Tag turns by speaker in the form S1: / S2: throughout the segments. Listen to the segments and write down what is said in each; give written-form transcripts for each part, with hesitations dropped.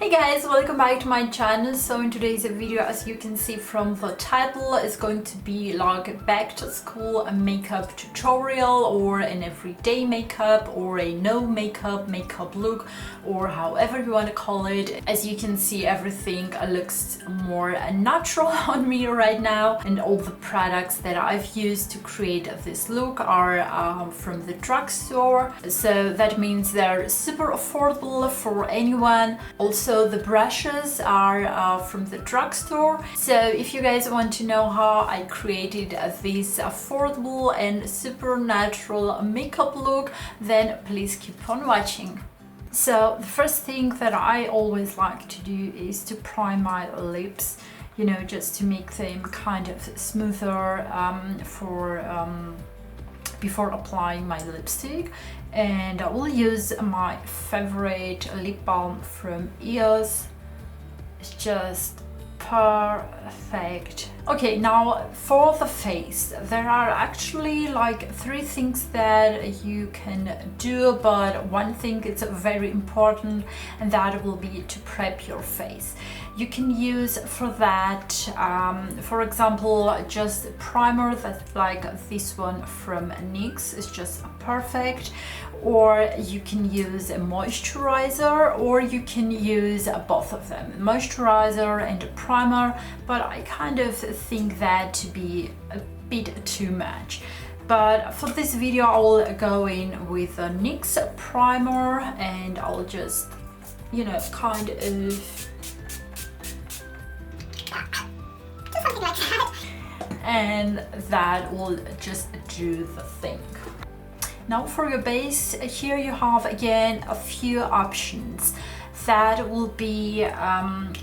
S1: Hey guys, welcome back to my channel. So in today's video, as you can see from the title, is going to be like a back to school makeup tutorial, or an everyday makeup, or a no makeup look, or however you want to call it. As you can see, everything looks more natural on me right now, and all the products that I've used to create this look are from the drugstore. So that means they're super affordable for anyone. Also, the brushes are from the drugstore. So if you guys want to know how I created this affordable and super natural makeup look, then please keep on watching. So the first thing that I always like to do is to prime my lips, you know, just to make them kind of smoother before applying my lipstick. And I will use my favorite lip balm from EOS. It's just perfect. Okay, now for the face, there are actually like 3 things that you can do, but one thing is very important, and that will be to prep your face. You can use for that, for example, just a primer that's like this one from NYX. It's just perfect. Or you can use a moisturizer, or you can use both of them, moisturizer and a primer, but I kind of think that to be a bit too much. But for this video I will go in with a NYX primer, and I'll just, you know, kind of do something like that, and that will just do the thing. Now for your base, here you have again a few options. That will be,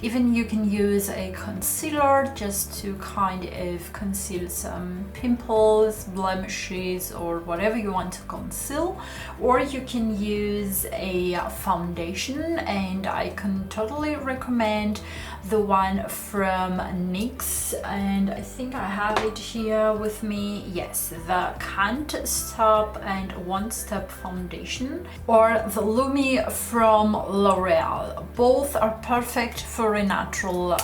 S1: even you can use a concealer just to kind of conceal some pimples, blemishes, or whatever you want to conceal. Or you can use a foundation, and I can totally recommend the one from NYX, and I think I have it here with me. Yes, the Can't Stop and One Step foundation, or the Lumi from L'Oreal. Both are perfect for a natural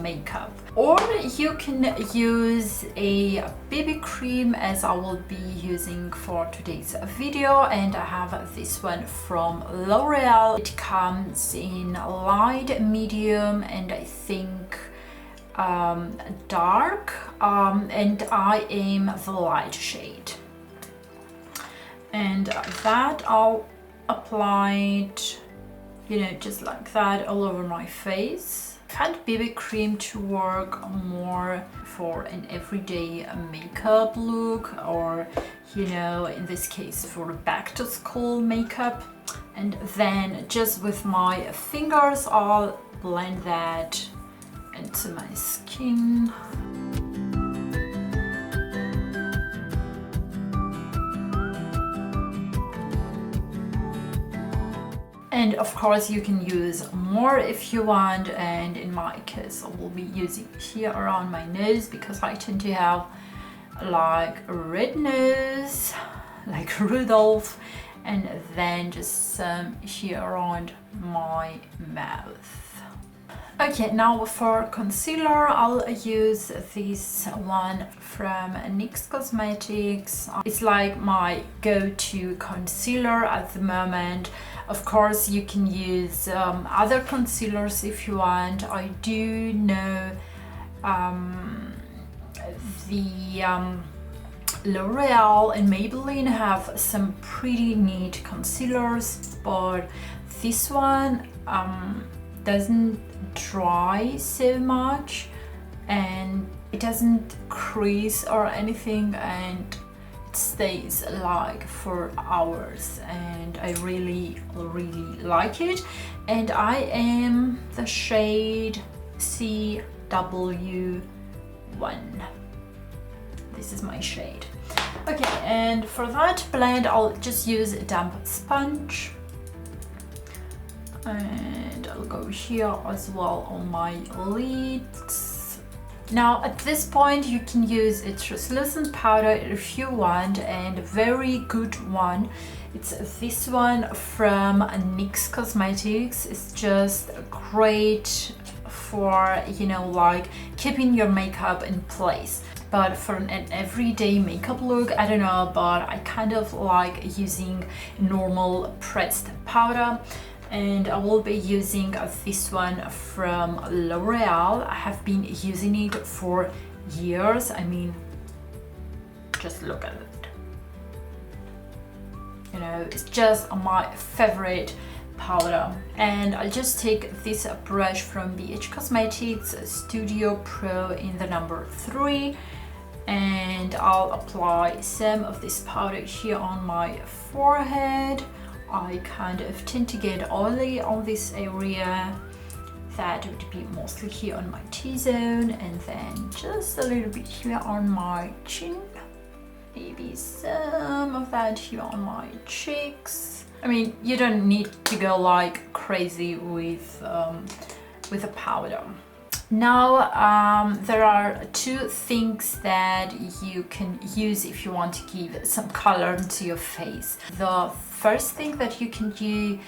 S1: makeup. Or you can use a BB cream, as I will be using for today's video, and I have this one from L'Oreal. It comes in light, medium, and I think dark, and I am the light shade. And that I'll apply it, you know, just like that all over my face. I find BB cream to work more for an everyday makeup look, or, you know, in this case for back to school makeup. And then just with my fingers I'll blend that into my skin. And of course you can use more if you want, and in my case I will be using here around my nose, because I tend to have like a red nose like Rudolph, and then just some here around my mouth. Okay, now for concealer I'll use this one from NYX Cosmetics. It's like my go-to concealer at the moment. Of course you can use other concealers if you want. I do know the L'Oreal and Maybelline have some pretty neat concealers, but this one doesn't dry so much, and it doesn't crease or anything, and it stays like for hours, and I really like it. And I am the shade CW1. This is my shade. Okay, and for that blend I'll just use a damp sponge, and I'll go here as well on my lids. Now at this point you can use a translucent powder if you want, and a very good one It's this one from NYX Cosmetics. It's just great for, you know, like keeping your makeup in place. But for an everyday makeup look, I don't know, but I kind of like using normal pressed powder. And I will be using this one from L'Oreal. I have been using it for years. I mean, just look at it. You know, it's just my favorite powder. And I'll just take this brush from BH Cosmetics Studio Pro in the number 3, and I'll apply some of this powder here on my forehead. I kind of tend to get oily on this area. That would be mostly here on my T-zone, and then just a little bit here on my chin. Maybe some of that here on my cheeks. I mean, you don't need to go like crazy with the powder. Now, there are two things that you can use if you want to give some color to your face. The first thing that you can do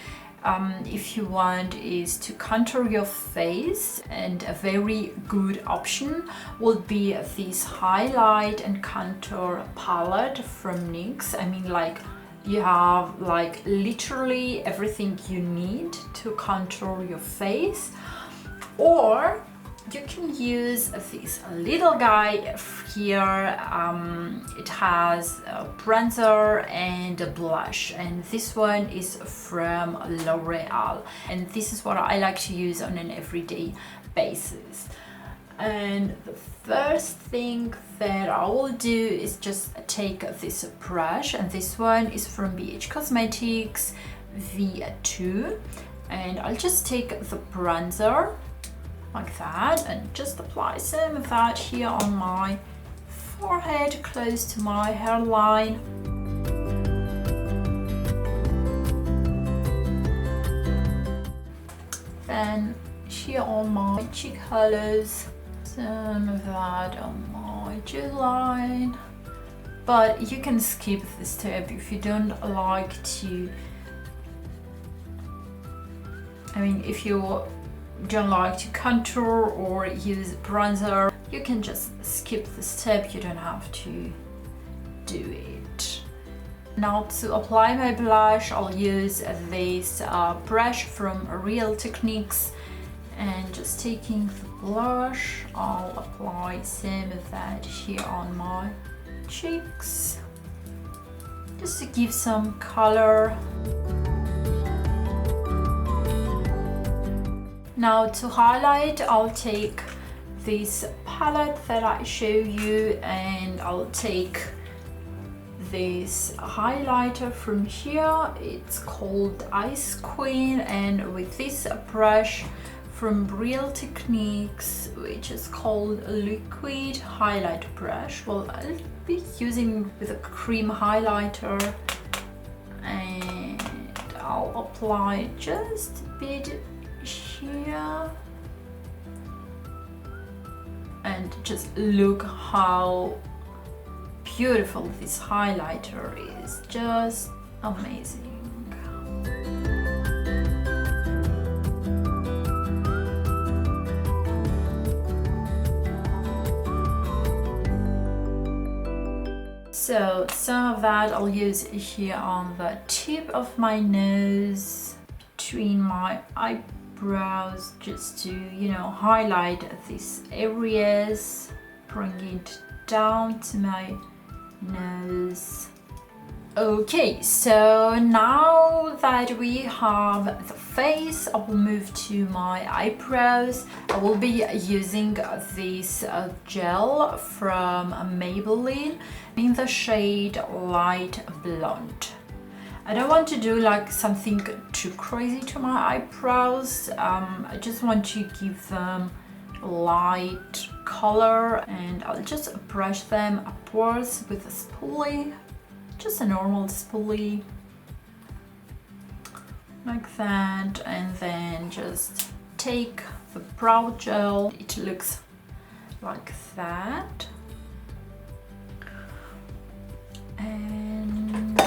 S1: if you want is to contour your face, and a very good option would be this highlight and contour palette from NYX. I mean, like, you have like literally everything you need to contour your face. Or you can use this little guy here. It has a bronzer and a blush, and this one is from L'Oreal, and this is what I like to use on an everyday basis. And the first thing that I will do is just take this brush, and this one is from BH Cosmetics V2, and I'll just take the bronzer like that and just apply some of that here on my forehead close to my hairline. Then here on my cheek hollows, some of that on my jawline. But you can skip this step if you don't like to. I mean, if you don't like to contour or use bronzer, you can just skip the step. You don't have to do it. Now, to apply my blush, I'll use this brush from Real Techniques, and just taking the blush, I'll apply some of that here on my cheeks just to give some color. Now, to highlight, I'll take this palette that I show you, and I'll take this highlighter from here. It's called Ice Queen, and with this brush from Real Techniques, which is called a liquid highlight brush. Well, I'll be using with a cream highlighter, and I'll apply just a bit here, and just look how beautiful this highlighter is. Just amazing. So some of that I'll use here on the tip of my nose, between my eyebrows, just to, you know, highlight these areas, bring it down to my nose. Okay, so now that we have the face, I will move to my eyebrows. I will be using this gel from Maybelline in the shade Light Blonde. I don't want to do like something too crazy to my eyebrows. I just want to give them light color, and I'll just brush them upwards with a spoolie, just a normal spoolie like that, and then just take the brow gel. It looks like that, and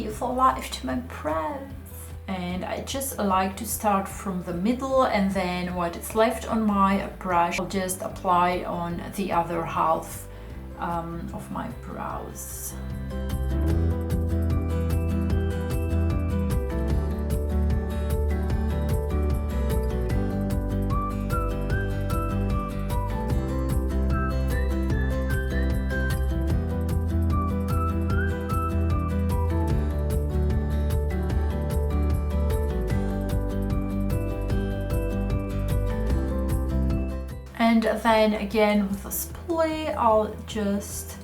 S1: give life to my brows. And I just like to start from the middle, and then what is left on my brush I'll just apply on the other half of my brows. And then again with a spoolie, I'll just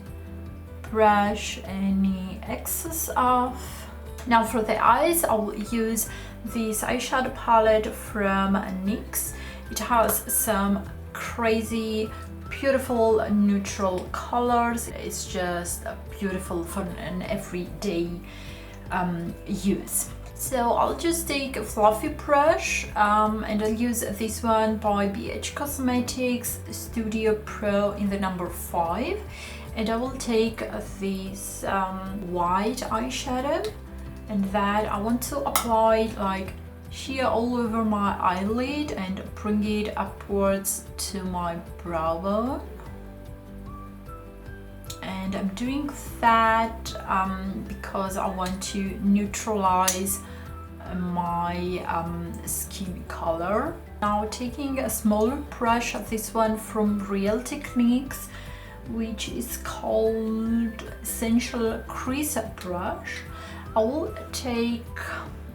S1: brush any excess off. Now for the eyes, I will use this eyeshadow palette from NYX. It has some crazy, beautiful neutral colors. It's just beautiful for an everyday use. So I'll just take a fluffy brush and I'll use this one by BH Cosmetics Studio Pro in the number 5, and I will take this white eyeshadow, and that I want to apply like here all over my eyelid and bring it upwards to my brow bone. And I'm doing that because I want to neutralize my skin color. Now taking a smaller brush, this one from Real Techniques, which is called Essential Crease Brush, I will take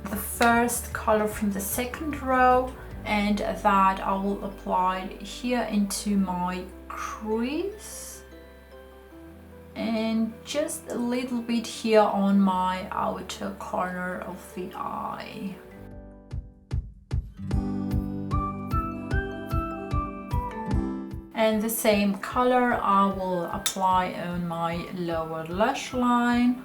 S1: the first color from the second row, and that I will apply here into my crease, and just a little bit here on my outer corner of the eye. And the same color I will apply on my lower lash line.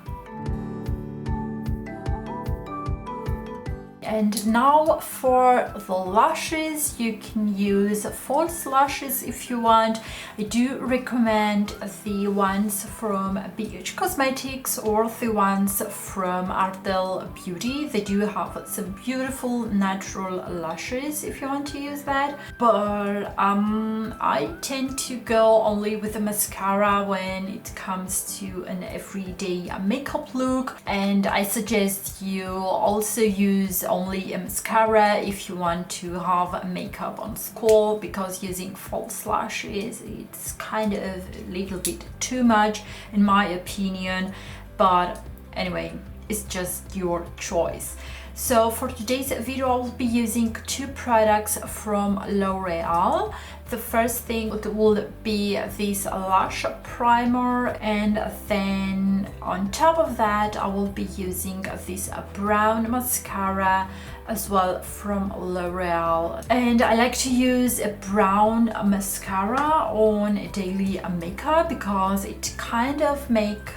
S1: And now for the lashes, you can use false lashes if you want. I do recommend the ones from BH Cosmetics or the ones from Ardell Beauty. They do have some beautiful natural lashes if you want to use that. But I tend to go only with the mascara when it comes to an everyday makeup look, and I suggest you also use only a mascara if you want to have makeup on skull, because using false lashes, it's kind of a little bit too much in my opinion. But anyway, it's just your choice. So for today's video, I will be using two products from L'Oreal. The first thing will be this lash primer, and then on top of that I will be using this brown mascara as well from L'Oreal. And I like to use a brown mascara on daily makeup because it kind of make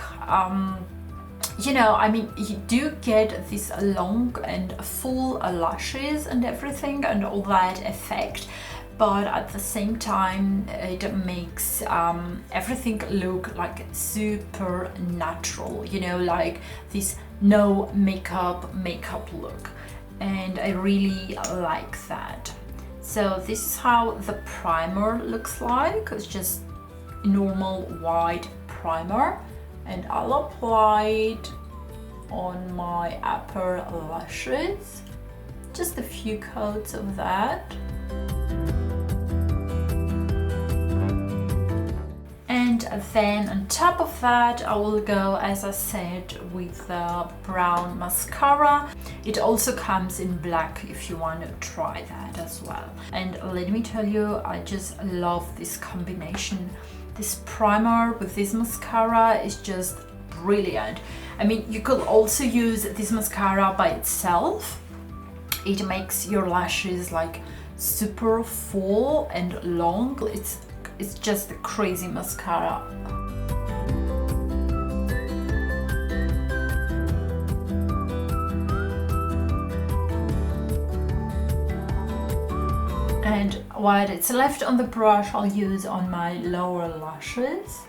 S1: you know, I mean, you do get this long and full lashes and everything and all that effect, but at the same time it makes everything look like super natural, you know, like this no makeup look, and I really like that. So this is how the primer looks like. It's just a normal white primer, and I'll apply it on my upper lashes, just a few coats of that. And then on top of that I will go, as I said, with the brown mascara. It also comes in black if you want to try that as well. And let me tell you, I just love this combination. This primer with this mascara is just brilliant. I mean, you could also use this mascara by itself. It makes your lashes like super full and long. It's just a crazy mascara. And what it's left on the brush, I'll use on my lower lashes.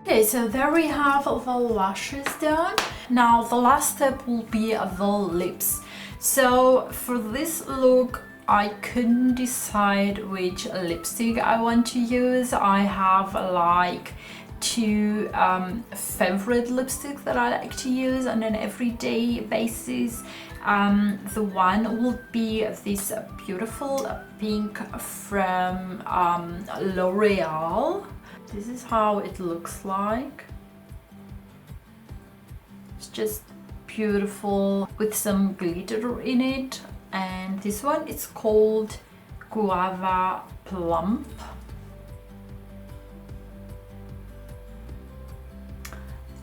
S1: Okay, so there we have the lashes done. Now the last step will be the lips. So for this look, I couldn't decide which lipstick I want to use. I have like two favorite lipsticks that I like to use on an everyday basis. The one will be this beautiful pink from L'Oreal. This is how it looks like. It's just beautiful with some glitter in it. And this one is called Guava Plump.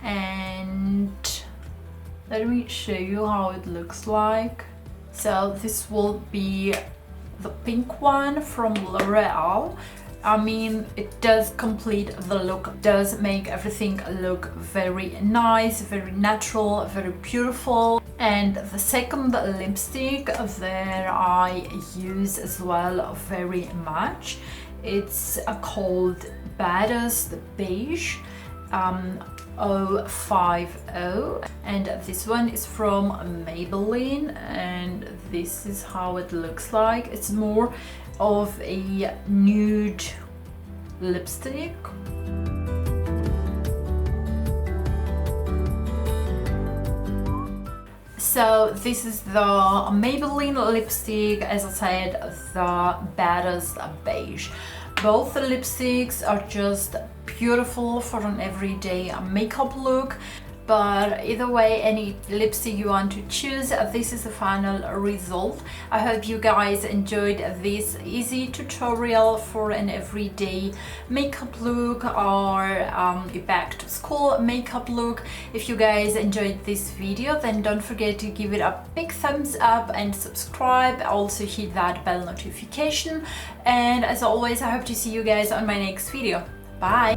S1: And let me show you how it looks like. So this will be the pink one from L'Oreal. I mean, it does complete the look, does make everything look very nice, very natural, very beautiful. And the second lipstick that I use as well very much, it's called Badass Beige 050, and this one is from Maybelline, and this is how it looks like. It's more of a nude lipstick. So this is the Maybelline lipstick, as I said, the Badass Beige. Both the lipsticks are just beautiful for an everyday makeup look. But either way, any lipstick you want to choose, this is the final result. I hope you guys enjoyed this easy tutorial for an everyday makeup look or a back to school makeup look. If you guys enjoyed this video, then don't forget to give it a big thumbs up and subscribe. Also hit that bell notification. And as always, I hope to see you guys on my next video. Bye!